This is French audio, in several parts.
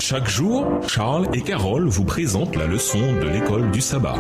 Chaque jour, Charles et Carole vous présentent la leçon de l'école du sabbat.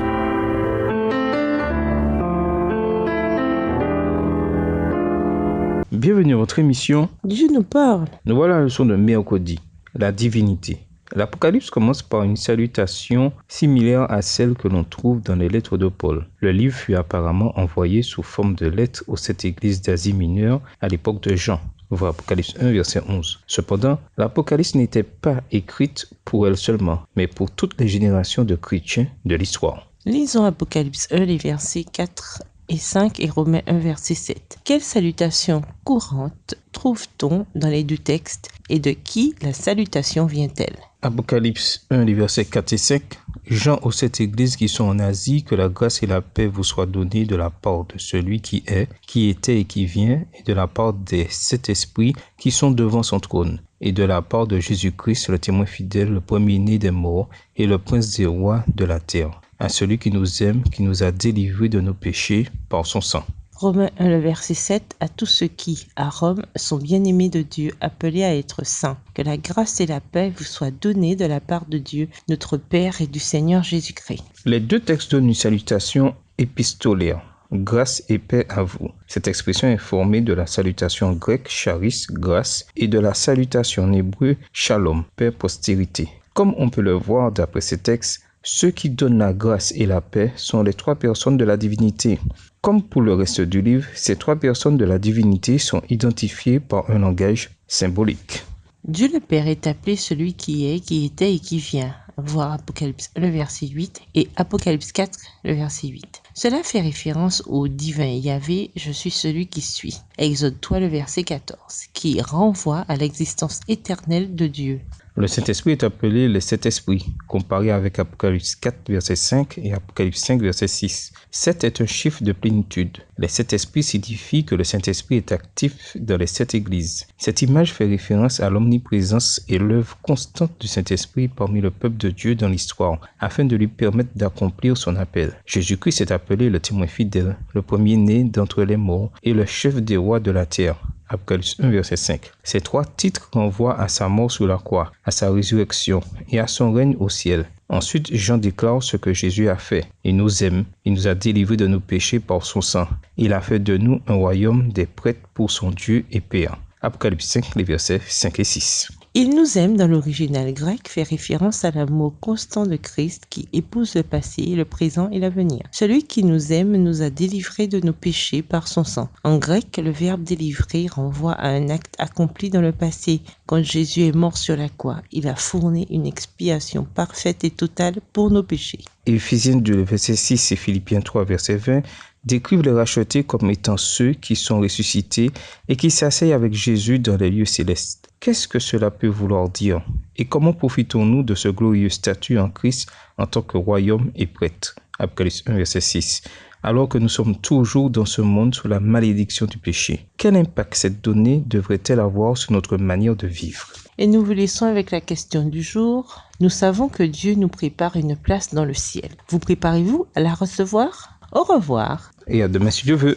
Bienvenue à votre émission. Dieu nous parle. Nous voilà à la leçon de mercredi, la divinité. L'Apocalypse commence par une salutation similaire à celle que l'on trouve dans les lettres de Paul. Le livre fut apparemment envoyé sous forme de lettres aux 7 églises d'Asie mineure à l'époque de Jean. Voir Apocalypse 1, verset 11. Cependant, l'Apocalypse n'était pas écrite pour elle seulement, mais pour toutes les générations de chrétiens de l'histoire. Lisons Apocalypse 1, les versets 4 et 5 et Romains 1, verset 7. Quelle salutation courante trouve-t-on dans les deux textes et de qui la salutation vient-elle? Apocalypse 1, les versets 4 et 5. Jean aux 7 églises qui sont en Asie, que la grâce et la paix vous soient données de la part de celui qui est, qui était et qui vient, et de la part des 7 esprits qui sont devant son trône, et de la part de Jésus-Christ, le témoin fidèle, le premier-né des morts, et le prince des rois de la terre. À celui qui nous aime, qui nous a délivrés de nos péchés par son sang. Romains 1, le verset 7, à tous ceux qui, à Rome, sont bien-aimés de Dieu, appelés à être saints. Que la grâce et la paix vous soient données de la part de Dieu, notre Père et du Seigneur Jésus-Christ. Les deux textes donnent une salutation épistolaire. Grâce et paix à vous. Cette expression est formée de la salutation grecque charis, grâce, et de la salutation en hébreu shalom, paix, postérité. Comme on peut le voir d'après ces textes, ceux qui donnent la grâce et la paix sont les trois personnes de la divinité. Comme pour le reste du livre, ces trois personnes de la divinité sont identifiées par un langage symbolique. Dieu le Père est appelé celui qui est, qui était et qui vient. Voir Apocalypse 1, le verset 8 et Apocalypse 4, le verset 8. Cela fait référence au divin Yahvé, je suis celui qui suis. Exode 3, le verset 14, qui renvoie à l'existence éternelle de Dieu. Le Saint-Esprit est appelé les 7 esprits, comparé avec Apocalypse 4, verset 5 et Apocalypse 5, verset 6. 7 est un chiffre de plénitude. Les 7 esprits signifient que le Saint-Esprit est actif dans les 7 églises. Cette image fait référence à l'omniprésence et l'œuvre constante du Saint-Esprit parmi le peuple de Dieu dans l'histoire, afin de lui permettre d'accomplir son appel. Jésus-Christ est appelé le témoin fidèle, le premier-né d'entre les morts et le chef des rois de la terre. Apocalypse 1, verset 5. Ces trois titres renvoient à sa mort sur la croix, à sa résurrection et à son règne au ciel. Ensuite, Jean déclare ce que Jésus a fait. Il nous aime, il nous a délivrés de nos péchés par son sang. Il a fait de nous un royaume des prêtres pour son Dieu et Père. Apocalypse 5, les versets 5 et 6. Il nous aime dans l'original grec fait référence à l'amour constant de Christ qui épouse le passé, le présent et l'avenir. Celui qui nous aime nous a délivrés de nos péchés par son sang. En grec, le verbe délivrer renvoie à un acte accompli dans le passé. Quand Jésus est mort sur la croix, il a fourni une expiation parfaite et totale pour nos péchés. Éphésiens 2, verset 6 et Philippiens 3, verset 20 décrivent les rachetés comme étant ceux qui sont ressuscités et qui s'asseyent avec Jésus dans les lieux célestes. Qu'est-ce que cela peut vouloir dire? Et comment profitons-nous de ce glorieux statut en Christ en tant que royaume et prêtre? Apocalypse 1, verset 6. Alors que nous sommes toujours dans ce monde sous la malédiction du péché. Quel impact cette donnée devrait-elle avoir sur notre manière de vivre? Et nous vous laissons avec la question du jour. Nous savons que Dieu nous prépare une place dans le ciel. Vous préparez-vous à la recevoir? Au revoir. Et à demain si Dieu veut.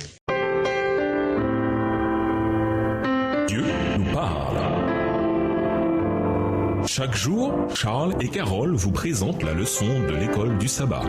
Dieu nous parle. Chaque jour, Charles et Carole vous présentent la leçon de l'école du sabbat.